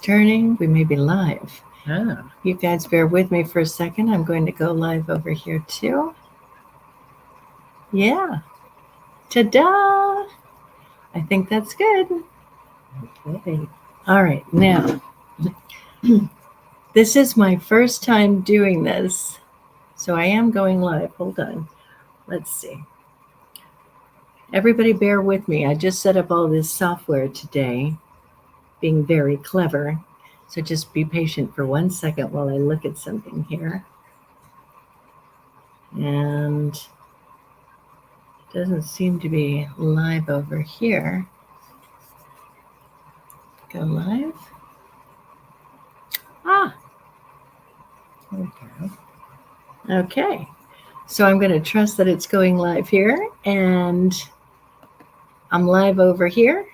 Turning. We may be live. Ah, You guys bear with me for a second. I'm going to go live over here too. Yeah. Ta-da! I think that's good. okay. All right. Now, this is my first time doing this. So I am going live. Hold on. Let's see. Everybody bear with me. I just set up all this software today, being very clever. So just be patient for 1 second while I look at something here. And doesn't seem to be live over here. Go live. Ah, Okay. okay. So I'm going to trust that it's going live here, and I'm live over here.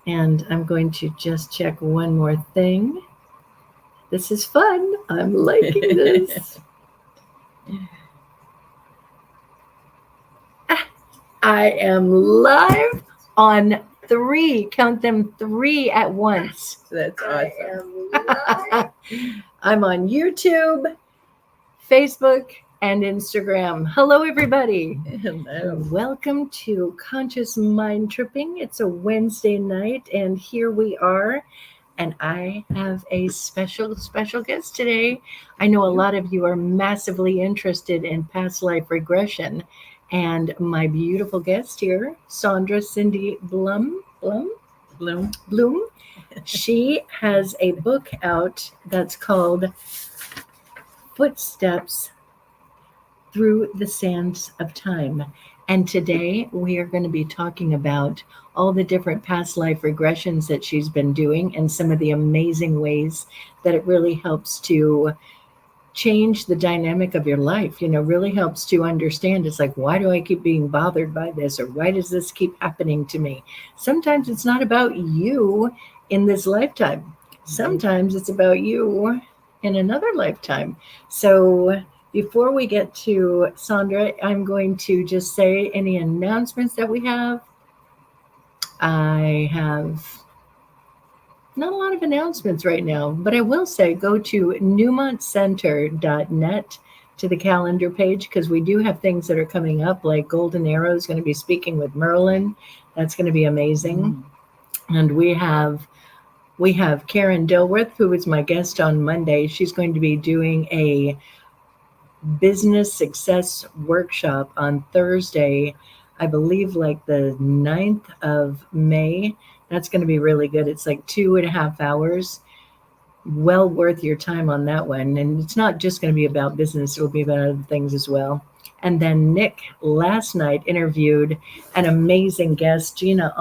And I'm going to just check one more thing. This is fun. I'm liking this. I am live on three. Count them three at once. That's I awesome. am live. I'm on YouTube, Facebook, and Instagram. Hello, everybody. Hello. Welcome to Conscious Mind Tripping. It's a Wednesday night, and here we are. And I have a special guest today. I know a lot of you are massively interested in past life regression. And my beautiful guest here, Saundra Cindy Bloom. Bloom, she has a book out that's called Footsteps Through the Sands of Time. And today we are going to be talking about all the different past life regressions that she's been doing and some of the amazing ways that it really helps to change the dynamic of your life. Really helps to understand. It's like, why do I keep being bothered by this? Or why does this keep happening to me? Sometimes it's not about you in this lifetime, sometimes it's about you in another lifetime. So before we get to Saundra, I'm going to just say any announcements that we have. I have not a lot of announcements right now, but I will say go to newmontcenter.net to the calendar page because we do have things that are coming up, like Golden Arrow is going to be speaking with Merlin. That's going to be amazing. And we have Karen Dilworth, who was my guest on Monday. She's going to be doing a business success workshop on Thursday, I believe like the 9th of May. That's going to be really good. It's like 2.5 hours. Well worth your time on that one. And it's not just going to be about business, it'll be about other things as well. And then Nick last night interviewed an amazing guest, Gina,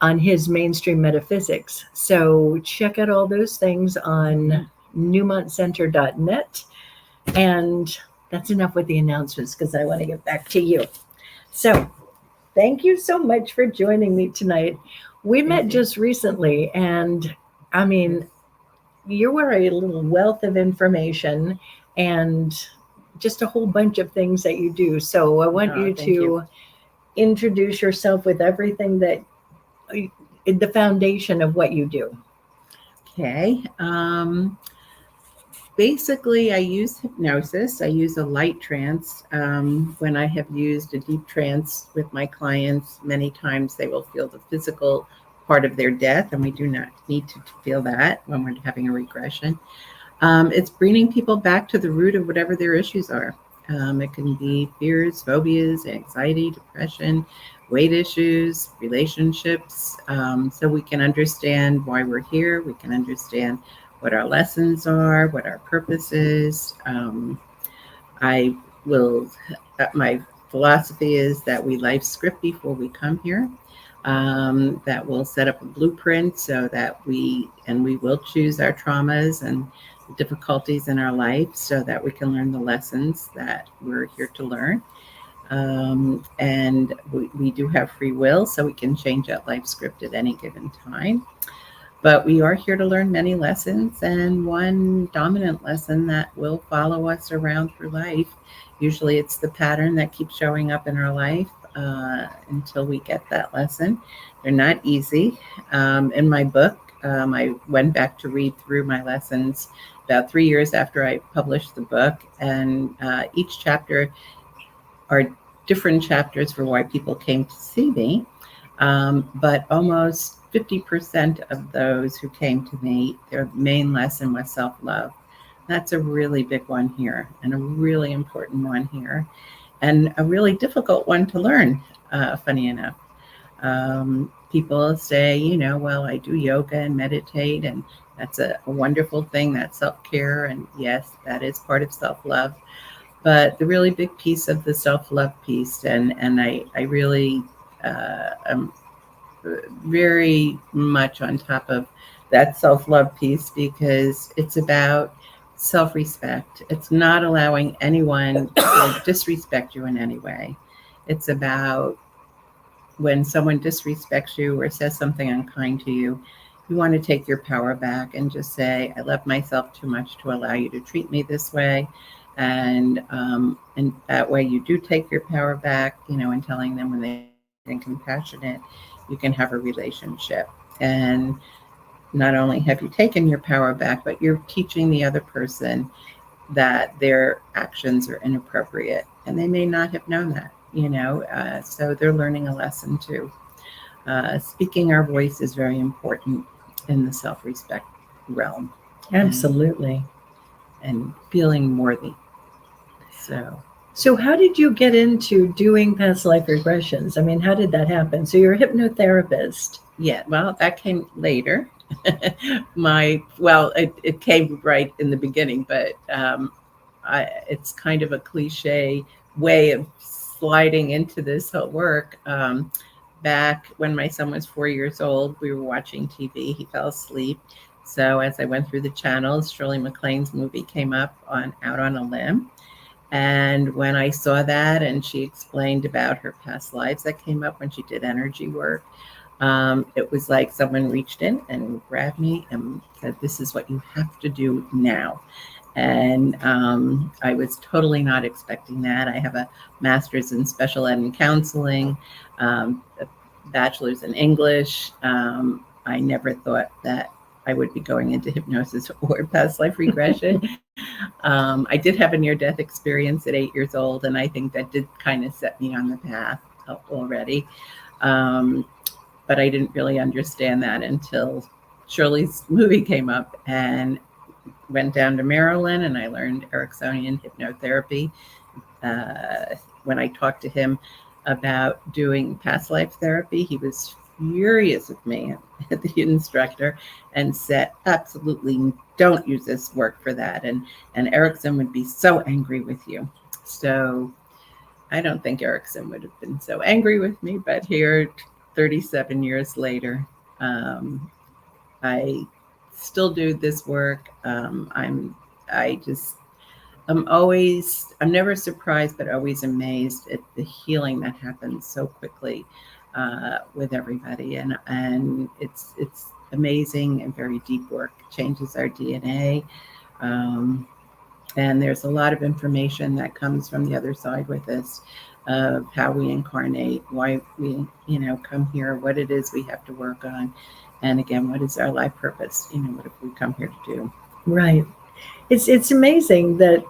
on his mainstream metaphysics. So check out all those things on newmontcenter.net. And that's enough with the announcements because I want to get back to you. So thank you so much for joining me tonight. We met just recently, and I mean, you are a little wealth of information and just a whole bunch of things that you do. So I want you to introduce yourself with everything that the foundation of what you do. Okay. Basically, I use hypnosis. I use a light trance. When I have used a deep trance with my clients, many times they will feel the physical part of their death, and we do not need to feel that when we're having a regression. It's bringing people back to the root of whatever their issues are. It can be fears, phobias, anxiety, depression, weight issues, relationships. So we can understand why we're here. We can understand what our lessons are, what our purpose is. I will, my philosophy is that we life script before we come here. That will set up a blueprint so that we will choose our traumas and difficulties in our life so that we can learn the lessons that we're here to learn. And we do have free will, so we can change that life script at any given time. But we are here to learn many lessons, and one dominant lesson that will follow us around through life. Usually it's the pattern that keeps showing up in our life until we get that lesson. They're not easy. In my book, I went back to read through my lessons about 3 years after I published the book, and each chapter are different chapters for why people came to see me. But almost 50% of those who came to me, their main lesson was self-love. That's a really big one here, and a really important one here, and a really difficult one to learn, funny enough. People say, well, I do yoga and meditate, and that's a wonderful thing. That's self-care, and yes, that is part of self-love. But the really big piece of the self-love piece, and I really am very much on top of that self-love piece, because it's about self-respect. It's not allowing anyone to disrespect you in any way. It's about when someone disrespects you or says something unkind to you, you want to take your power back and just say, I love myself too much to allow you to treat me this way. And that way you do take your power back, and telling them when they're compassionate, you can have a relationship. And not only have you taken your power back, but you're teaching the other person that their actions are inappropriate. And they may not have known that, so they're learning a lesson too. Speaking our voice is very important in the self-respect realm. Absolutely. And feeling worthy. So how did you get into doing past life regressions? I mean, how did that happen? So you're a hypnotherapist. Yeah, well, that came later. It came right in the beginning, but it's kind of a cliche way of sliding into this whole work. Back when my son was 4 years old, we were watching TV. He fell asleep. So as I went through the channels, Shirley MacLaine's movie came up on Out on a Limb. And when I saw that, and she explained about her past lives that came up when she did energy work, it was like someone reached in and grabbed me and said, this is what you have to do now. And I was totally not expecting that. I have a master's in special ed and counseling, a bachelor's in English. I never thought that I would be going into hypnosis or past life regression. I did have a near-death experience at 8 years old, and I think that did kind of set me on the path already. But I didn't really understand that until Shirley's movie came up, and went down to Maryland, and I learned Ericksonian hypnotherapy. When I talked to him about doing past life therapy, he was furious with me, the instructor, and said, absolutely don't use this work for that. And Erickson would be so angry with you. So I don't think Erickson would have been so angry with me, but here 37 years later, I still do this work. I'm never surprised, but always amazed at the healing that happens so quickly with everybody. And it's amazing and very deep work. It changes our DNA. And there's a lot of information that comes from the other side with this, of how we incarnate, why we, come here, what it is we have to work on. And again, what is our life purpose? What have we come here to do? Right. It's amazing that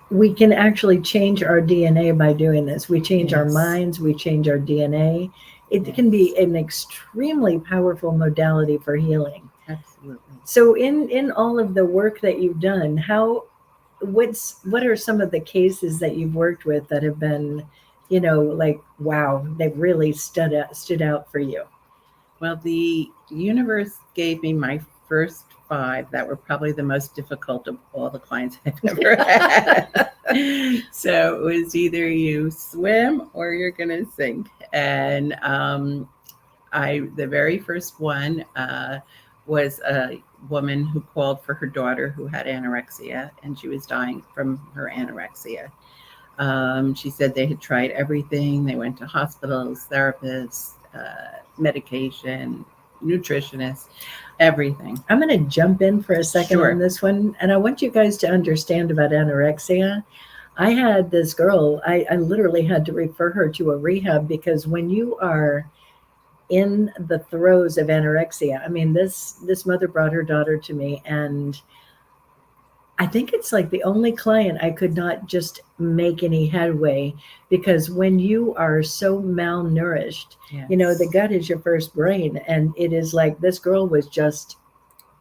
we can actually change our DNA by doing this. We change our minds, we change our DNA. It can be an extremely powerful modality for healing. Absolutely. So in all of the work that you've done, what are some of the cases that you've worked with that have been, like, wow, they've really stood out for you? Well, the universe gave me my first 5 that were probably the most difficult of all the clients I've ever had. So it was either you swim or you're going to sink. And the very first one was a woman who called for her daughter who had anorexia, and she was dying from her anorexia. She said they had tried everything. They went to hospitals, therapists, medication, nutritionists, everything. I'm going to jump in for a second Sure. on this one. And I want you guys to understand about anorexia. I had this girl, I literally had to refer her to a rehab, because when you are in the throes of anorexia. I mean, this mother brought her daughter to me, and I think it's like the only client I could not just make any headway, because when you are so malnourished, Yes. the gut is your first brain. And it is like this girl was just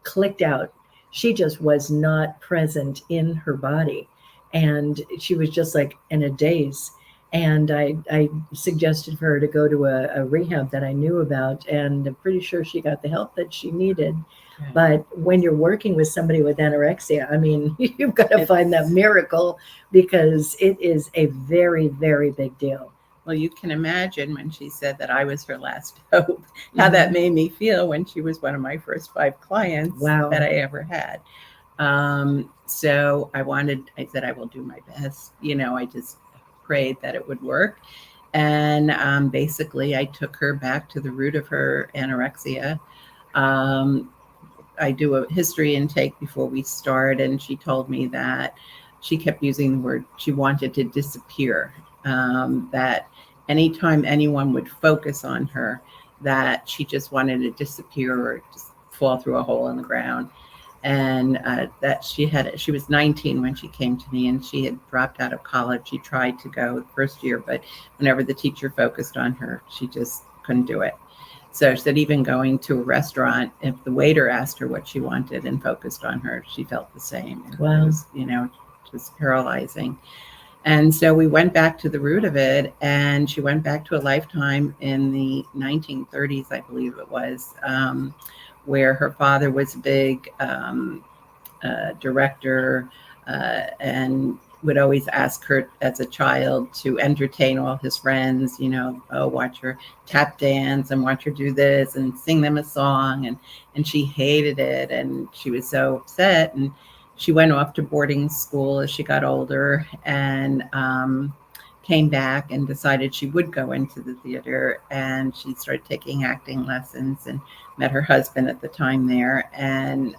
clicked out. She just was not present in her body. And she was just like in a daze. And I suggested for her to go to a rehab that I knew about. And I'm pretty sure she got the help that she needed. Okay. But when you're working with somebody with anorexia, I mean, you've got to find that miracle, because it is a very, very big deal. Well, you can imagine when she said that I was her last hope, how that made me feel when she was one of my first 5 clients that I ever had. So I said, I will do my best. I just prayed that it would work. And basically, I took her back to the root of her anorexia. I do a history intake before we start, and she told me that she kept using the word, she wanted to disappear, that anytime anyone would focus on her, that she just wanted to disappear or just fall through a hole in the ground. And that she was 19 when she came to me, and she had dropped out of college. She tried to go the first year, but whenever the teacher focused on her, she just couldn't do it. So she said even going to a restaurant, if the waiter asked her what she wanted and focused on her, she felt the same. Wow. It was, just paralyzing. And so we went back to the root of it, and she went back to a lifetime in the 1930s, I believe it was, where her father was a big director and would always ask her as a child to entertain all his friends, watch her tap dance and watch her do this and sing them a song. And she hated it, and she was so upset. And she went off to boarding school as she got older, and came back and decided she would go into the theater. And she started taking acting lessons and met her husband at the time there. And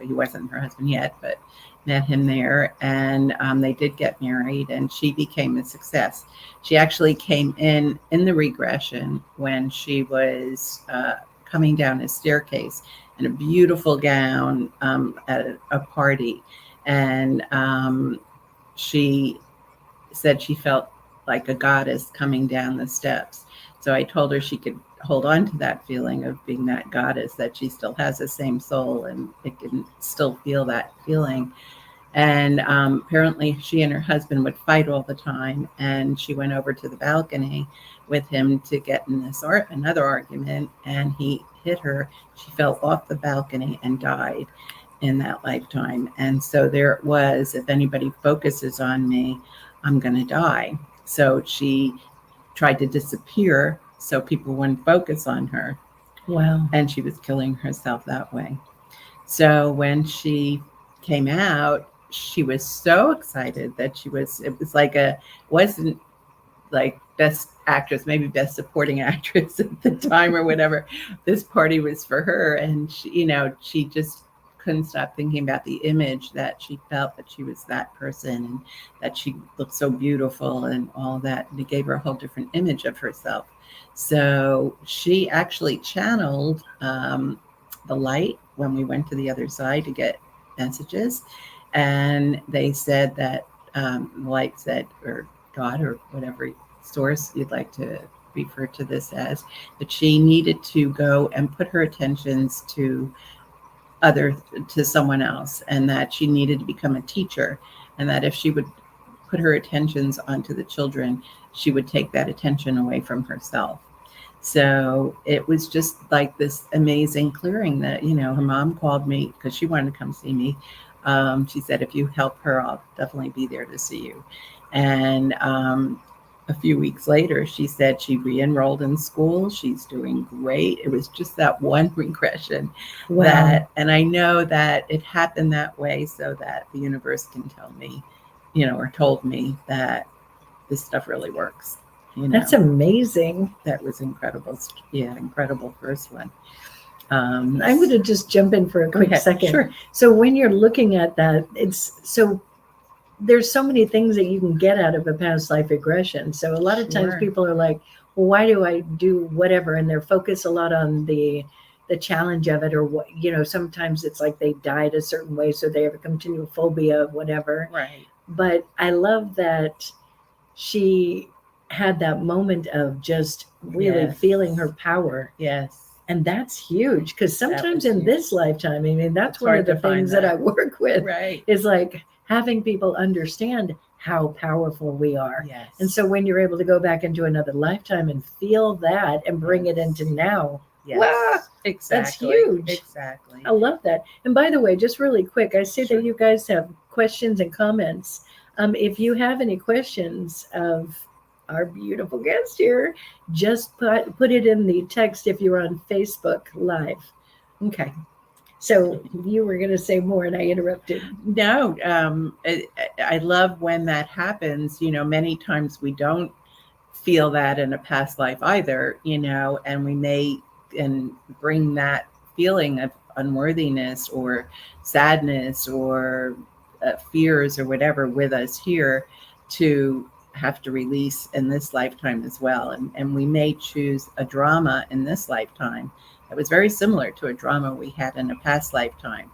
he wasn't her husband yet, but met him there, and they did get married, and she became a success. She actually came in the regression when she was coming down a staircase in a beautiful gown at a party, and she said she felt like a goddess coming down the steps. So I told her she could hold on to that feeling of being that goddess, that she still has the same soul and it can still feel that feeling. And apparently she and her husband would fight all the time. And she went over to the balcony with him to get in another argument, and he hit her. She fell off the balcony and died in that lifetime. And so there it was, if anybody focuses on me, I'm going to die. So she tried to disappear so people wouldn't focus on her. Wow. And she was killing herself that way. So when she came out, she was so excited that it wasn't like best actress, maybe best supporting actress at the time or whatever. This party was for her. And she just couldn't stop thinking about the image that she felt that she was that person, and that she looked so beautiful and all that. And it gave her a whole different image of herself. So she actually channeled the light when we went to the other side to get messages. And they said that the light said, or God, or whatever source you'd like to refer to this as, that she needed to go and put her attentions to someone else, and that she needed to become a teacher, and that if she would put her attentions onto the children, she would take that attention away from herself. So it was just like this amazing clearing that, her mom called me because she wanted to come see me. She said, if you help her, I'll definitely be there to see you. And a few weeks later, she said she re-enrolled in school. She's doing great. It was just that one regression. Wow. And I know that it happened that way so that the universe can tell me, or told me that this stuff really works. That's amazing. That was incredible. Yeah, incredible first one. I'm going to just jump in for a quick second. Sure. So when you're looking at that, there's so many things that you can get out of a past life regression. So a lot of times people are like, well, why do I do whatever? And they're focused a lot on the challenge of it, or what, sometimes it's like they died a certain way, so they have a continual phobia of whatever. Right. But I love that she had that moment of just really Yes. feeling her power. Yes. And that's huge, because sometimes in huge. this lifetime, I mean, that's It's one of hard the to find things that I that. work with, Right. is like having people understand how powerful we are. Yes. And so when you're able to go back into another lifetime and feel that and bring it Yes. into now, Yes. wow, Exactly. that's huge. Exactly. I love that. And by the way, just really quick, I see Sure. that you guys have questions and comments. If you have any questions of our beautiful guest here, just put it in the text if you're on Facebook Live. Okay. So you were going to say more and I interrupted. No, I love when that happens. Many times we don't feel that in a past life either, and we may and bring that feeling of unworthiness or sadness or fears or whatever with us here to have to release in this lifetime as well. And we may choose a drama in this lifetime that was very similar to a drama we had in a past lifetime.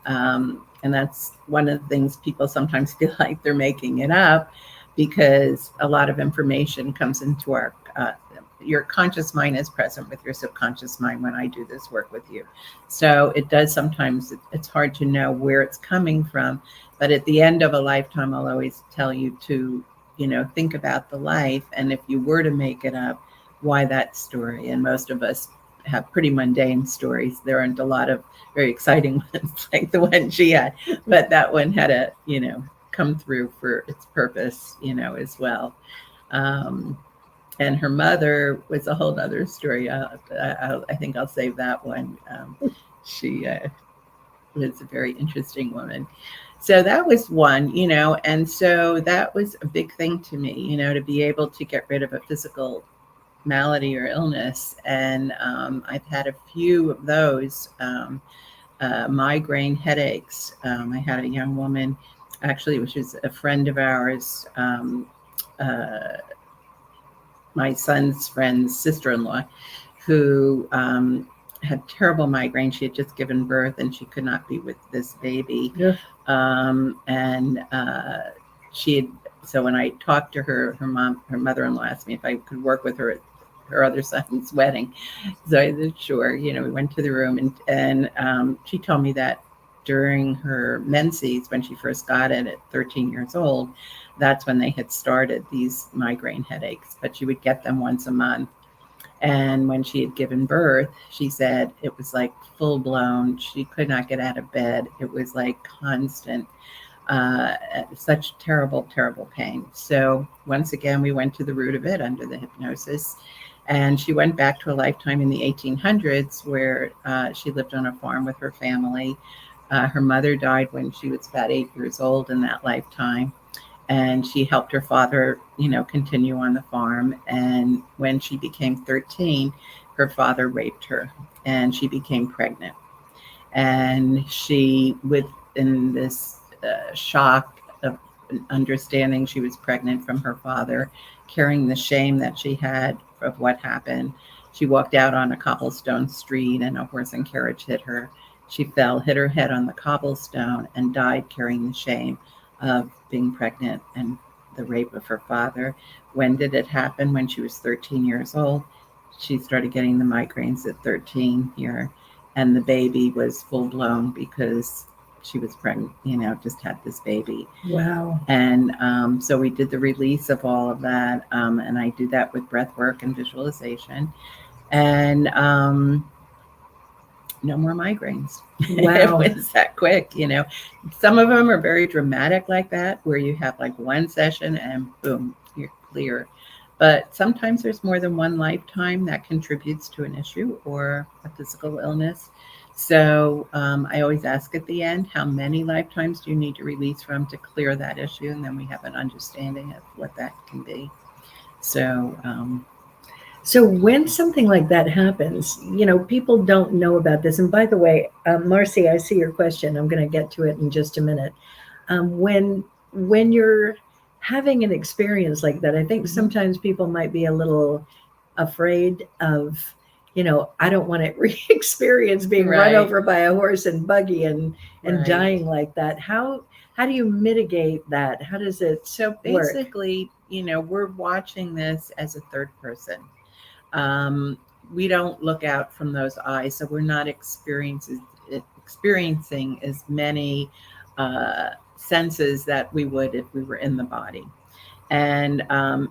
And that's one of the things people sometimes feel like they're making it up, because a lot of information comes into your conscious mind is present with your subconscious mind when I do this work with you. So it does sometimes, it's hard to know where it's coming from. But at the end of a lifetime, I'll always tell you to, think about the life. And if you were to make it up, why that story? And most of us have pretty mundane stories. There aren't a lot of very exciting ones like the one she had, but that one had a, come through for its purpose, as well. And her mother was a whole other story. I think I'll save that one. She was a very interesting woman. So that was one, and so that was a big thing to me, to be able to get rid of a physical malady or illness. And I've had a few of those. Migraine headaches. I had a young woman, actually, which is a friend of ours, my son's friend's sister-in-law, who had terrible migraine. She had just given birth and she could not be with this baby. Yeah. And she had, so when I talked to her mother-in-law asked me if I could work with her at her other son's wedding. So I said, sure. We went to the room and she told me that during her menses, when she first got it at 13 years old, that's when they had started these migraine headaches, but she would get them once a month. And when she had given birth, she said it was like full blown. She could not get out of bed. It was like constant, such terrible, terrible pain. So once again, we went to the root of it under the hypnosis. And she went back to a lifetime in the 1800s where she lived on a farm with her family. Her mother died when she was about 8 years old in that lifetime. And she helped her father, continue on the farm. And when she became 13, her father raped her and she became pregnant. And she, within this shock of understanding she was pregnant from her father, carrying the shame that she had of what happened, she walked out on a cobblestone street and a horse and carriage hit her. She fell, hit her head on the cobblestone, and died carrying the shame of being pregnant and the rape of her father. When did it happen? When she was 13 years old. She started getting the migraines at 13 here, and the baby was full blown because she was pregnant, just had this baby. Wow. And so we did the release of all of that. And I do that with breath work and visualization. And no more migraines. Wow. It was that quick, Some of them are very dramatic like that, where you have like one session and boom, you're clear. But sometimes there's more than one lifetime that contributes to an issue or a physical illness. So I always ask at the end, how many lifetimes do you need to release from to clear that issue? And then we have an understanding of what that can be. So when something like that happens, people don't know about this. And by the way, Marcy, I see your question. I'm going to get to it in just a minute. When you're having an experience like that, I think sometimes people might be a little afraid of, I don't want to re-experience being run Right. over by a horse and buggy and Right. dying like that. How do you mitigate that? How does it So work? basically, we're watching this as a third person. Um, we don't look out from those eyes, so we're not experiencing as many senses that we would if we were in the body. And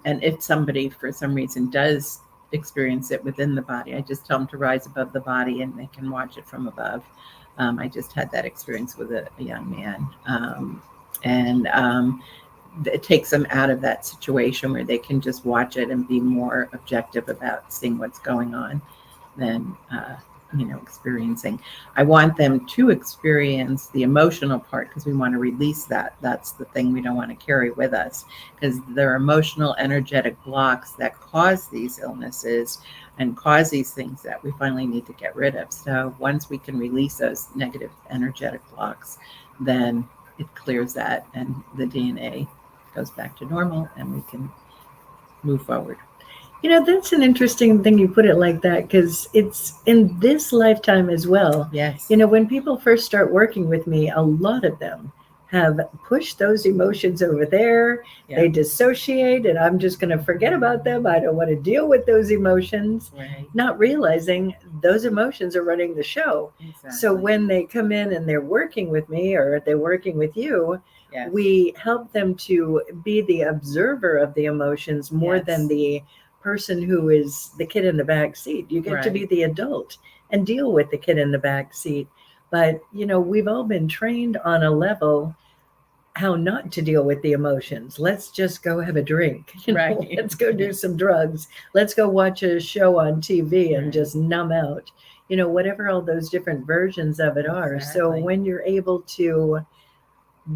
if somebody for some reason does experience it within the body, I just tell them to rise above the body and they can watch it from above. I just had that experience with a young man, and it takes them out of that situation where they can just watch it and be more objective about seeing what's going on than experiencing. I want them to experience the emotional part because we want to release that. That's the thing we don't want to carry with us, because there are emotional energetic blocks that cause these illnesses and cause these things that we finally need to get rid of. So once we can release those negative energetic blocks, then it clears that and the DNA goes back to normal and we can move forward. That's an interesting thing you put it like that, because it's in this lifetime as well. Yes. When people first start working with me, a lot of them have pushed those emotions over there. Yeah. They dissociate, and I'm just going to forget about them. I don't want to deal with those emotions, Right. not realizing those emotions are running the show. Exactly. So when they come in and they're working with me or they're working with you, Yes. we help them to be the observer of the emotions more Yes. than the person who is the kid in the back seat. You get to be Right. the adult and deal with the kid in the back seat. But, we've all been trained on a level how not to deal with the emotions. Let's just go have a drink. Right. Let's go do some drugs. Let's go watch a show on TV and Right. just numb out. Whatever all those different versions of it are. So Exactly. when you're able to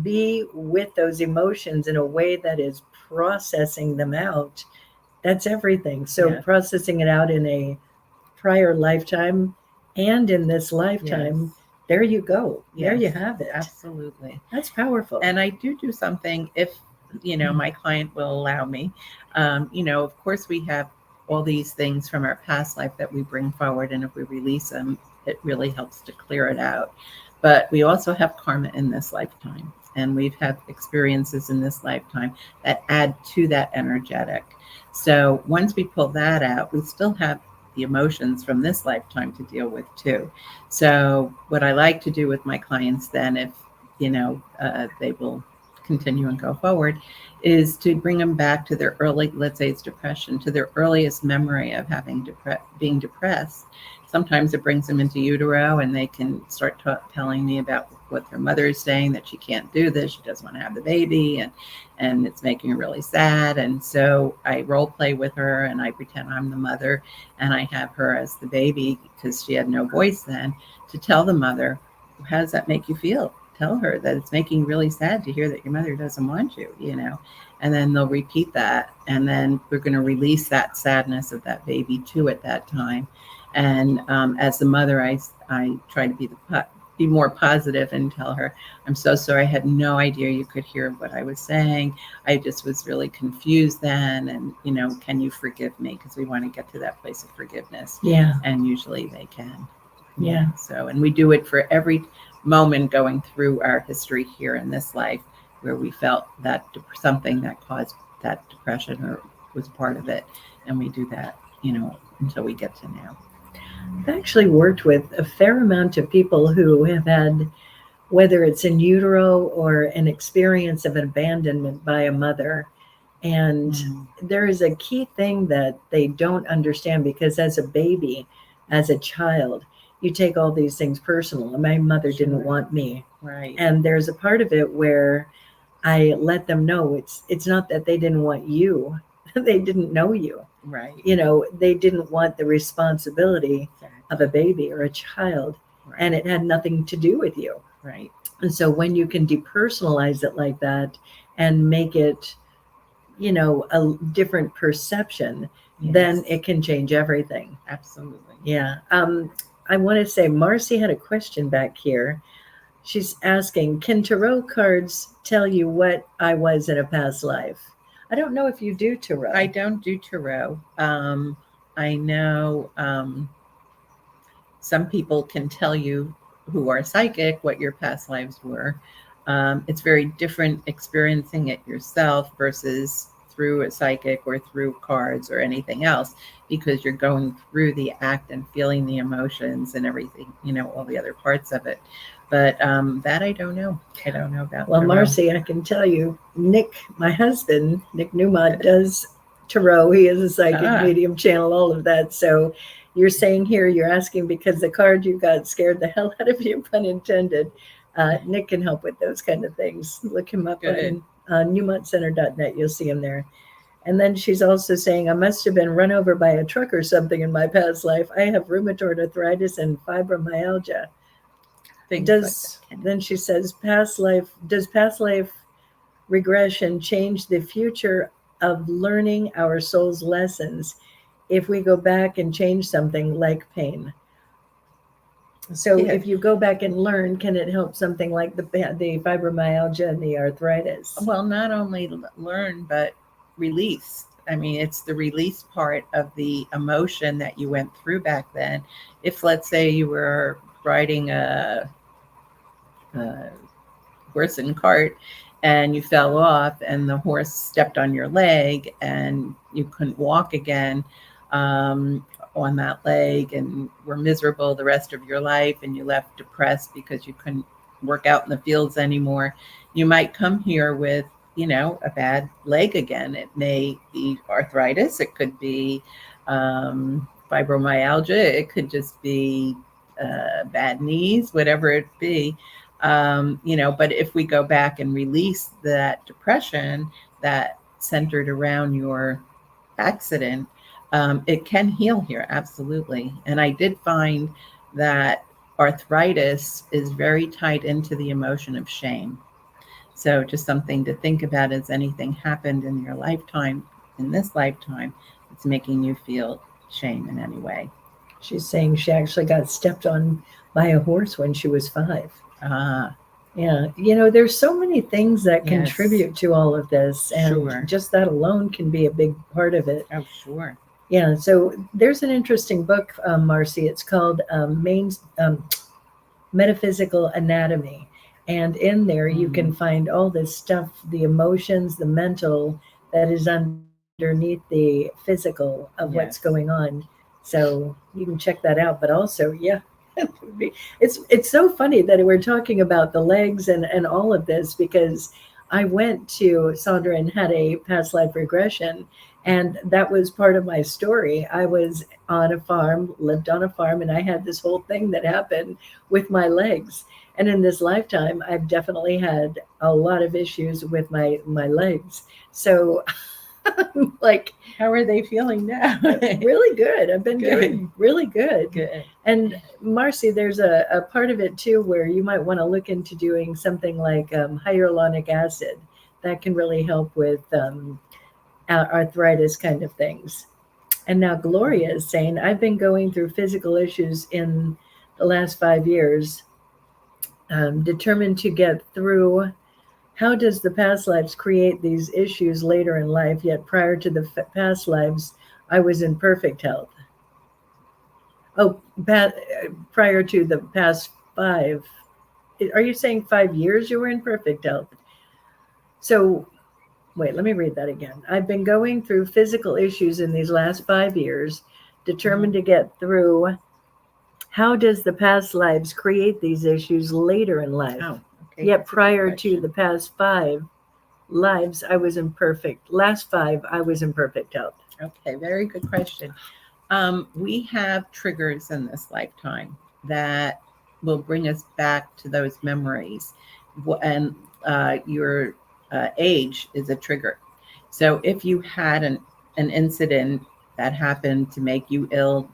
be with those emotions in a way that is processing them out, that's everything. So Yeah. processing it out in a prior lifetime and in this lifetime, Yes. there you go. There you Yes. have it. Absolutely. That's powerful. And I do something if my client will allow me. Of course we have all these things from our past life that we bring forward, and if we release them, it really helps to clear it out. But we also have karma in this lifetime, and we've had experiences in this lifetime that add to that energetic. So once we pull that out, we still have the emotions from this lifetime to deal with too. So what I like to do with my clients then, if they will continue and go forward, is to bring them back to their early, let's say it's depression, to their earliest memory of being depressed. Sometimes it brings them into utero and they can start telling me about what their mother is saying, that she can't do this, she doesn't want to have the baby, and it's making her really sad. And so I role play with her and I pretend I'm the mother and I have her as the baby, because she had no voice then, to tell the mother, how does that make you feel? Tell her that it's making you really sad to hear that your mother doesn't want you, and then they'll repeat that. And then we're going to release that sadness of that baby too at that time. And as the mother, I try to be more positive and tell her, I'm so sorry. I had no idea you could hear what I was saying. I just was really confused then. And, can you forgive me? Because we want to get to that place of forgiveness. Yeah. And usually they can. Yeah. So, and we do it for every moment going through our history here in this life where we felt that something that caused that depression or was part of it. And we do that, until we get to now. I've actually worked with a fair amount of people who have had, whether it's in utero or an experience of abandonment by a mother. And there is a key thing that they don't understand, because as a baby, as a child, you take all these things personal. My mother didn't want me. Right. And there's a part of it where I let them know it's not that they didn't want you. They didn't know you. Right. They didn't want the responsibility of a baby or a child. Right. And it had nothing to do with you. Right. And so when you can depersonalize it like that and make it, a different perception, Yes. then it can change everything. Absolutely. Yeah. I want to say Marcy had a question back here. She's asking, can tarot cards tell you what I was in a past life? I don't know if you do tarot. I don't do tarot. I know some people can tell you who are psychic what your past lives were. It's very different experiencing it yourself versus through a psychic or through cards or anything else, because you're going through the act and feeling the emotions and everything, all the other parts of it. But that I don't know. I don't know about. Well, Marcy, I can tell you, Nick, my husband, Nick Newmont, does tarot. He is a psychic medium, channel, all of that. So you're saying here, you're asking because the card you got scared the hell out of you, pun intended. Nick can help with those kind of things. Look him up on newmontcenter.net. You'll see him there. And then she's also saying, I must have been run over by a truck or something in my past life. I have rheumatoid arthritis and fibromyalgia. Then she says, does past life regression change the future of learning our soul's lessons if we go back and change something like pain? So if you go back and learn, can it help something like the fibromyalgia and the arthritis? Well, not only learn, but release. I mean, it's the release part of the emotion that you went through back then. If, let's say, you were riding a horse and cart and you fell off and the horse stepped on your leg and you couldn't walk again on that leg and were miserable the rest of your life, and you left depressed because you couldn't work out in the fields anymore, you might come here with a bad leg again. It may be arthritis, it could be fibromyalgia, it could just be bad knees, whatever it be. But if we go back and release that depression that centered around your accident, it can heal here, absolutely. And I did find that arthritis is very tied into the emotion of shame. So just something to think about, as anything happened in your lifetime, in this lifetime, it's making you feel shame in any way. She's saying she actually got stepped on by a horse when she was 5. Yeah. There's so many things that contribute to all of this. And just that alone can be a big part of it. Oh, sure. Yeah. So there's an interesting book, Marcy. It's called Metaphysical Anatomy. And in there, you can find all this stuff, the emotions, the mental, that is underneath the physical of what's going on. So you can check that out. But also, it's so funny that we're talking about the legs and all of this, because I went to Saundra and had a past life regression, and that was part of my story. I was on a farm, lived on a farm, and I had this whole thing that happened with my legs. And in this lifetime, I've definitely had a lot of issues with my legs. So like, how are they feeling now? Really good. I've been doing really good. And Marcy, there's a part of it too where you might want to look into doing something like hyaluronic acid. That can really help with arthritis kind of things. And now Gloria is saying, I've been going through physical issues in the last 5 years, determined to get through. How does the past lives create these issues later in life? Yet prior to the past lives, I was in perfect health. Oh, prior to the past 5. Are you saying 5 years you were in perfect health? So, wait, let me read that again. I've been going through physical issues in these last 5 years, determined to get through. How does the past lives create these issues later in life? Oh. Okay, yet prior to the past 5 lives, I was in last 5, I was in perfect health. Okay, very good question. We have triggers in this lifetime that will bring us back to those memories. And your age is a trigger. So if you had an incident that happened to make you ill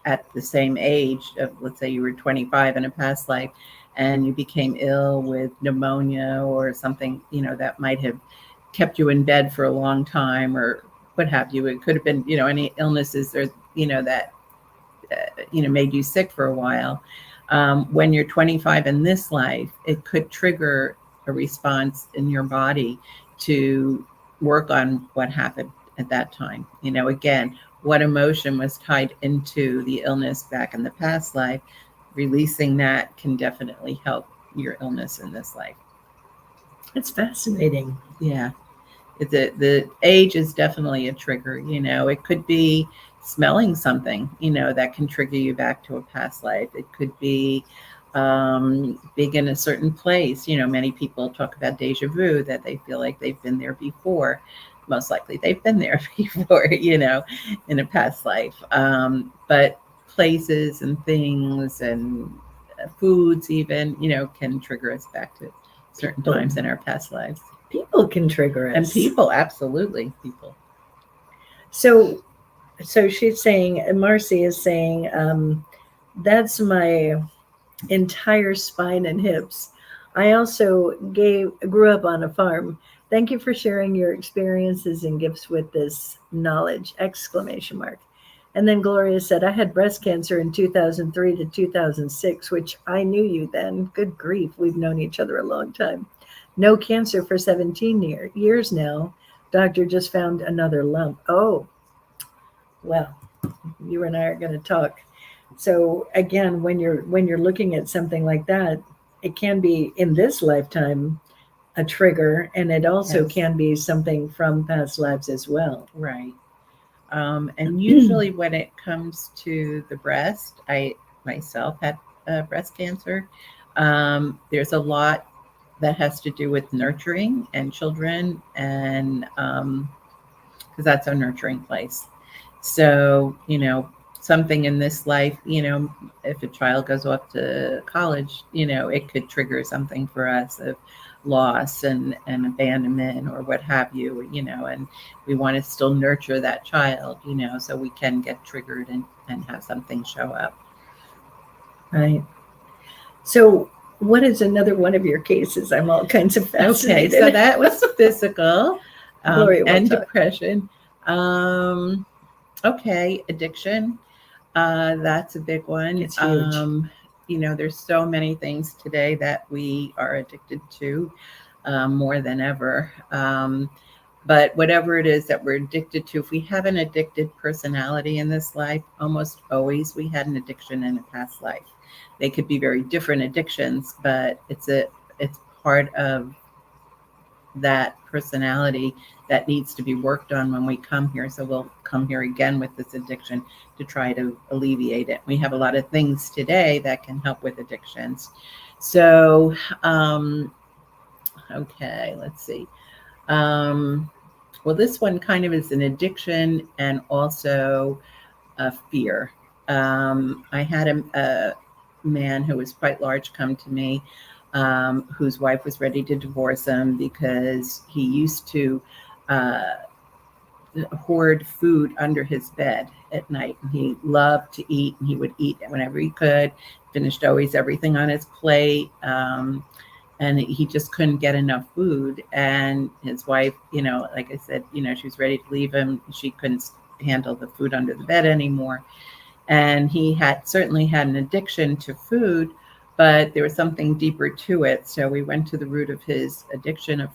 at the same age of, let's say you were 25 in a past life, and you became ill with pneumonia or something, that might have kept you in bed for a long time or what have you. It could have been, any illnesses or, that, made you sick for a while. When you're 25 in this life, it could trigger a response in your body to work on what happened at that time. Again, what emotion was tied into the illness back in the past life. Releasing that can definitely help your illness in this life. It's fascinating. Yeah. The age is definitely a trigger. It could be smelling something, that can trigger you back to a past life. It could be being in a certain place. Many people talk about deja vu, that they feel like they've been there before. Most likely they've been there before, in a past life. But places and things and foods even, can trigger us back to certain times in our past lives. People can trigger us. And people, absolutely, people. So she's saying, Marcy is saying, that's my entire spine and hips. I also grew up on a farm. Thank you for sharing your experiences and gifts with this knowledge! Exclamation mark. And then Gloria said, I had breast cancer in 2003 to 2006, which I knew you then. Good grief, we've known each other a long time. No cancer for 17 years now. Doctor just found another lump. Oh, well, you and I are going to talk. So again, when you're looking at something like that, it can be in this lifetime a trigger, and it also can be something from past lives as well. Right. And usually when it comes to the breast, I myself had breast cancer. There's a lot that has to do with nurturing and children, and because that's our nurturing place. So, something in this life, if a child goes off to college, it could trigger something for us of loss and abandonment or what have you, and we want to still nurture that child, so we can get triggered and have something show up. Right. So what is another one of your cases? I'm all kinds of fascinated. Okay, so that was physical and depression. Okay, addiction. That's a big one. It's huge. There's so many things today that we are addicted to, more than ever. But whatever it is that we're addicted to, if we have an addicted personality in this life, almost always we had an addiction in a past life. They could be very different addictions, but it's part of that personality that needs to be worked on when we come here. So we'll come here again with this addiction to try to alleviate it. We have a lot of things today that can help with addictions. So, okay, let's see. Well, this one kind of is an addiction and also a fear. I had a man who was quite large come to me, whose wife was ready to divorce him because he used to hoard food under his bed at night. And he loved to eat, and he would eat whenever he could, finished always everything on his plate. And he just couldn't get enough food. And his wife, like I said, she was ready to leave him. She couldn't handle the food under the bed anymore. And he certainly had an addiction to food, but there was something deeper to it. So we went to the root of his addiction I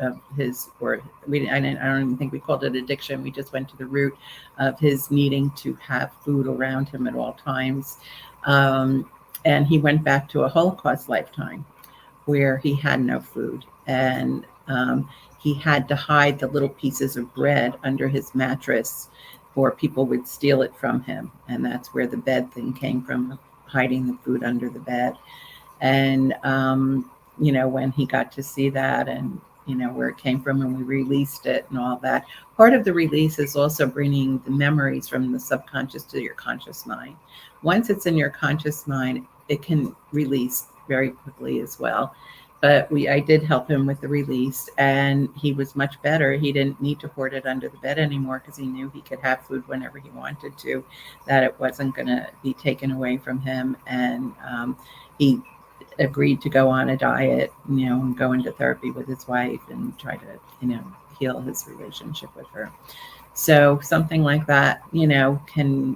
don't even think we called it addiction. We just went to the root of his needing to have food around him at all times. And he went back to a Holocaust lifetime where he had no food, and he had to hide the little pieces of bread under his mattress, or people would steal it from him. And that's where the bed thing came from, hiding the food under the bed. And, when he got to see that and, where it came from, and we released it and all that, part of the release is also bringing the memories from the subconscious to your conscious mind. Once it's in your conscious mind, it can release very quickly as well. But I did help him with the release, and he was much better. He didn't need to hoard it under the bed anymore because he knew he could have food whenever he wanted to, that it wasn't going to be taken away from him. And he agreed to go on a diet, and go into therapy with his wife and try to, heal his relationship with her. So something like that, can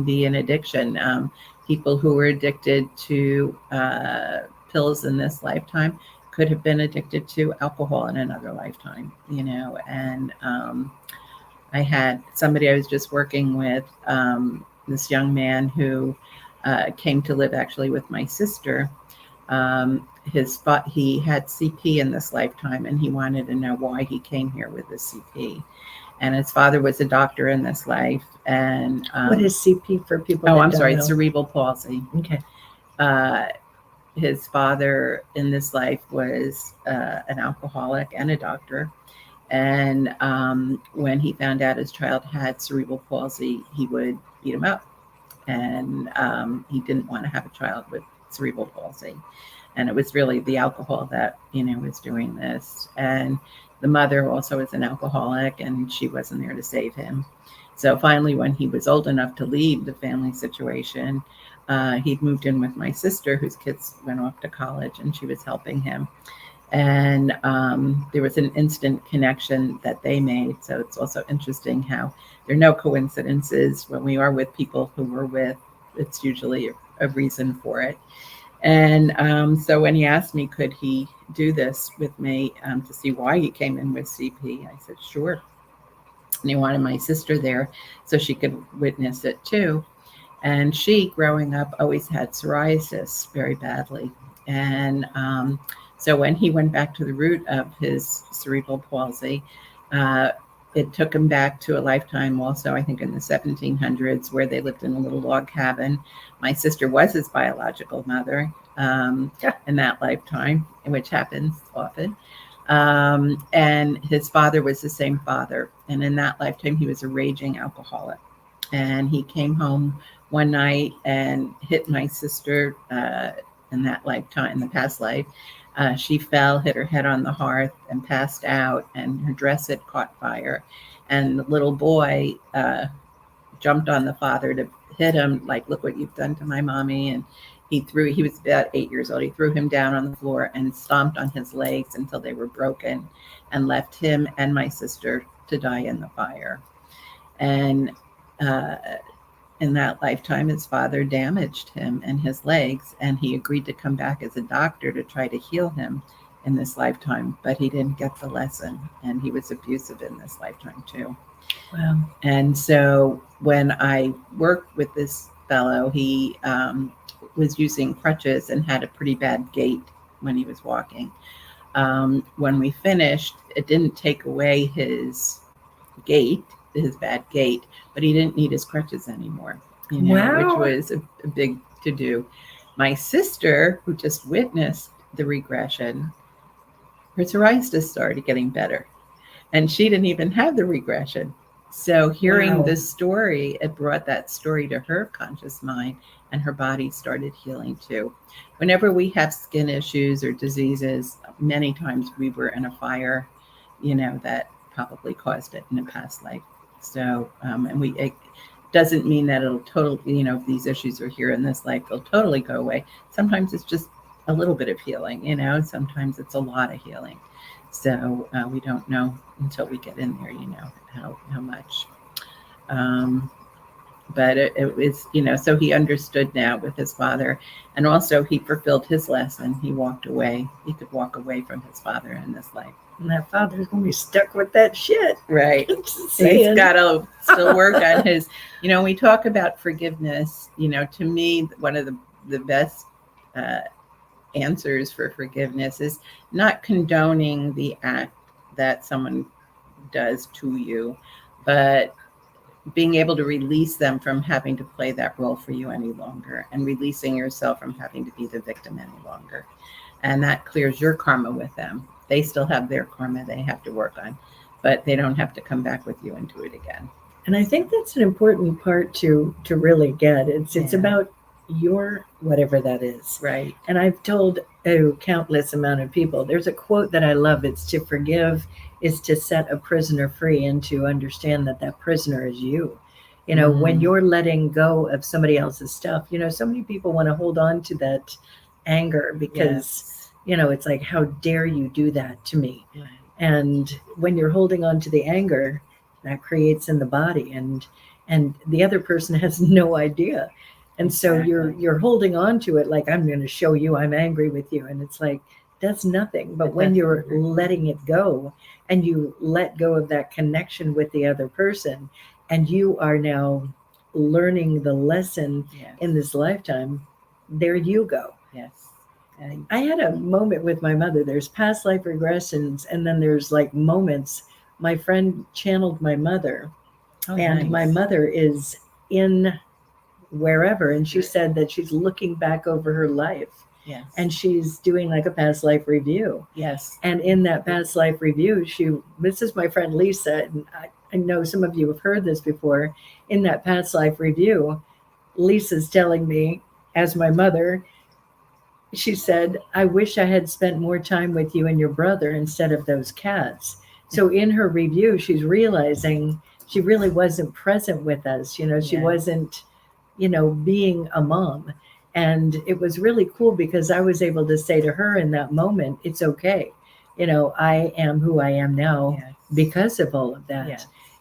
be an addiction. People who are addicted to pills in this lifetime could have been addicted to alcohol in another lifetime, and I had somebody I was just working with, this young man who came to live actually with my sister. He had CP in this lifetime, and he wanted to know why he came here with his CP. And his father was a doctor in this life. And what is CP for people? Oh, that I'm don't sorry, know? cerebral palsy. Okay. His father in this life was an alcoholic and a doctor. And when he found out his child had cerebral palsy, he would beat him up. And he didn't want to have a child with cerebral palsy. And it was really the alcohol that, was doing this. And the mother also is an alcoholic, and she wasn't there to save him. So finally, when he was old enough to leave the family situation, he'd moved in with my sister, whose kids went off to college, and she was helping him. And there was an instant connection that they made. So it's also interesting how there are no coincidences. When we are with people who we're with, it's usually a reason for it. And so when he asked me, could he do this with me to see why he came in with CP, I said, sure. And he wanted my sister there so she could witness it too. And she, growing up, always had psoriasis very badly. And so when he went back to the root of his cerebral palsy, it took him back to a lifetime also, I think in the 1700s, where they lived in a little log cabin. My sister was his biological mother in that lifetime, which happens often. And his father was the same father. And in that lifetime, he was a raging alcoholic. And he came home one night and hit my sister in that lifetime, in the past life. She fell, hit her head on the hearth, and passed out, and her dress had caught fire. And the little boy jumped on the father to hit him, like, look what you've done to my mommy. And he was about 8 years old. He threw him down on the floor and stomped on his legs until they were broken, and left him and my sister to die in the fire. And in that lifetime, his father damaged him and his legs, and he agreed to come back as a doctor to try to heal him in this lifetime, but he didn't get the lesson, and he was abusive in this lifetime too. Wow. And so when I worked with this fellow, he was using crutches and had a pretty bad gait when he was walking. When we finished, it didn't take away his gait, his bad gait, but he didn't need his crutches anymore, Wow. which was a big to do. My sister, who just witnessed the regression, her psoriasis started getting better, and she didn't even have the regression. So hearing this story, it brought that story to her conscious mind, and her body started healing too. Whenever we have skin issues or diseases, many times we were in a fire, that probably caused it in a past life. So, it doesn't mean that it'll totally, if these issues are here in this life, they'll totally go away. Sometimes it's just a little bit of healing, sometimes it's a lot of healing. So we don't know until we get in there, how much. But it was, so he understood now with his father, and also he fulfilled his lesson. He walked away. He could walk away from his father in this life. And that father's going to be stuck with that shit. Right. He's got to still work on his, we talk about forgiveness, to me, one of the best answers for forgiveness is not condoning the act that someone does to you, but being able to release them from having to play that role for you any longer, and releasing yourself from having to be the victim any longer. And that clears your karma with them. They still have their karma they have to work on, but they don't have to come back with you and do it again. And I think that's an important part to really get. It's about your whatever that is. Right. And I've told a countless amount of people, there's a quote that I love. It's to forgive is to set a prisoner free, and to understand that prisoner is you. When you're letting go of somebody else's stuff, so many people want to hold on to that anger because, it's like, how dare you do that to me? Right. And when you're holding on to the anger, that creates in the body, and the other person has no idea. And so you're holding on to it like, I'm going to show you I'm angry with you. And it's like, does nothing. But It when doesn't you're hurt. letting it go and you let go of that connection with the other person, and you are now learning the lesson Yes. in this lifetime, there you go. Yes. And I had a moment with my mother. There's past life regressions, and then there's like moments. My friend channeled my mother, oh, and my nice. mother is in wherever, and she said that she's looking back over her life, Yes. and she's doing like a past life review. yes. And in that past life review, this is my friend Lisa, and I know some of you have heard this before. In that past life review, Lisa's telling me, as my mother, she said, I wish I had spent more time with you and your brother instead of those cats. So in her review, she's realizing she really wasn't present with us. She Yeah. wasn't, being a mom. And it was really cool because I was able to say to her in that moment, it's okay. I am who I am now Yes. because of all of that.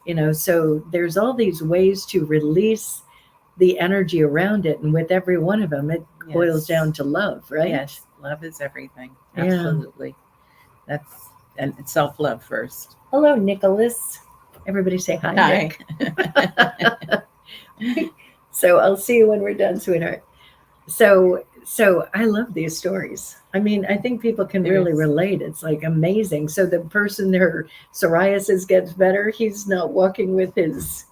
Yes. So there's all these ways to release the energy around it. And with every one of them, it boils Yes. down to love, right? Yes. Love is everything. Yeah. Absolutely. And it's self-love first. Hello, Nicholas. Everybody say hi, Hi. Nick. So I'll see you when we're done, sweetheart. So I love these stories. I mean, I think people can It really is. relate. It's like amazing. So the person, their psoriasis gets better. He's not walking with his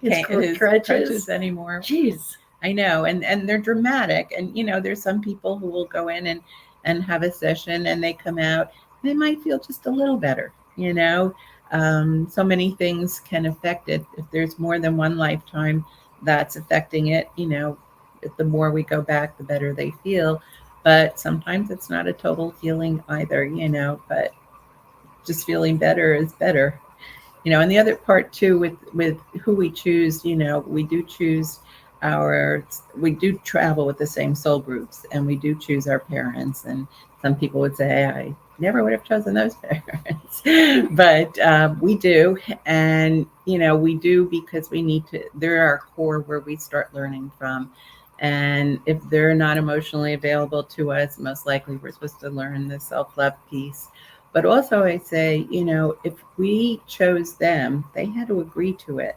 His crutches. crutches anymore. Jeez. I know, and they're dramatic. And there's some people who will go in and have a session, and they come out, they might feel just a little better. So many things can affect it. If there's more than one lifetime that's affecting it, the more we go back, the better they feel. But sometimes it's not a total healing either. But just feeling better is better. And the other part too, with who we choose, we do choose we do travel with the same soul groups, and we do choose our parents. And some people would say, I never would have chosen those parents, but we do. And we do because we need to. They're our core where we start learning from. And if they're not emotionally available to us, most likely we're supposed to learn the self-love piece. But also I say, if we chose them, they had to agree to it.